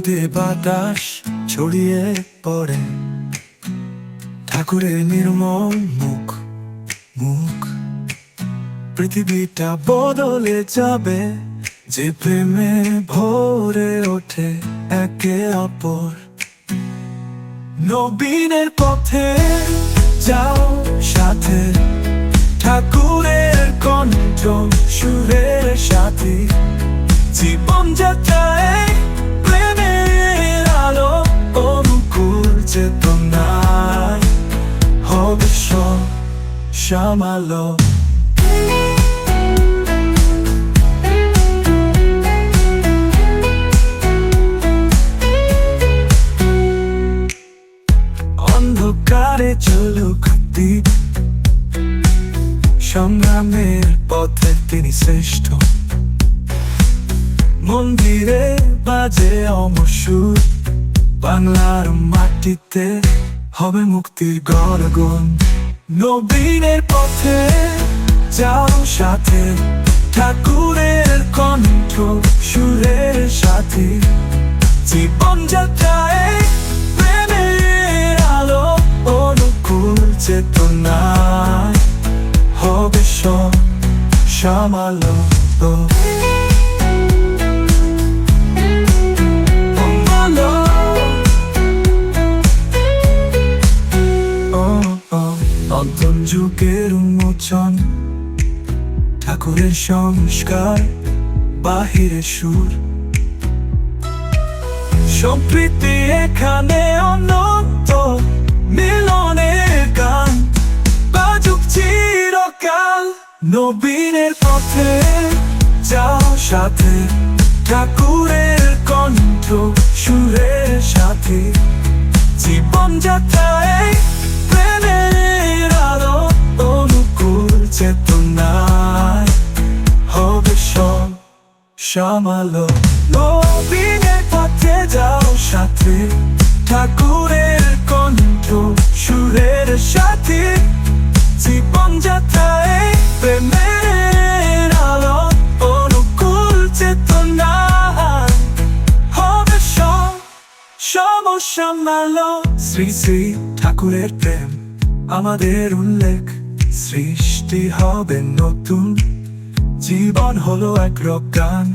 দিয়ে বাতাস ছড়িয়ে পড়ে, ঠাকুরের নির্মল মুখ মুখ। পৃথিবীটা বদলে যাবে যে প্রেমে ভরে ওঠে একে অপর। নবীনের পথে যাও সাথে, ঠাকুরের কণ্ঠ সুরের সাথে। জীবনযাত্রায় প্রেমের আলো, অনুকূল চেতনায় হবে সব শ্যামালো। অন্ধকারে চলুক দ্বীপ, সংগ্রামের পথে তিনি শ্রেষ্ঠ। মন্দিরে বাজে অমর সুর, বাংলার মাটিতে হবে মুক্তির গণগণ। নবীনের পথে যাও সাথে, ঠাকুরের কণ্ঠ সুরের সাথে। জীবনযাত্রায় প্রেমের আলো, অনুকূল চেতনায় হবে সব শ্যামালো। নতুন যুগের উন্মোচন, ঠাকুরের সংস্কার বাহিরে সুর। সম্প্রীতি এখানে অনন্ত, মিলনের গান বাজুক চিরকাল। নবীনের পথে যাও সাথে, ঠাকুরের কণ্ঠ সুরের সাথে। জীবনযাত্রায় প্রেমের আলো, অনুকূল চেতনায় হবে সব শ্যামালো। নবীনের পথে যাও সাথে, ঠাকুরের কণ্ঠ সুরের সাথে। জীবনযাত্রায় প্রেমের আলো, অনুকূল চেতনায় হবে সব শ্যামালো। শ্রী শ্রী ঠাকুরের প্রেম আমাদের উল্লেখ, সৃষ্টি হবে নতুন। জীবন হলো এক রক গান,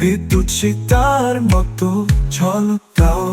বিদ্যুৎ সীতার মতো ঝলকাও।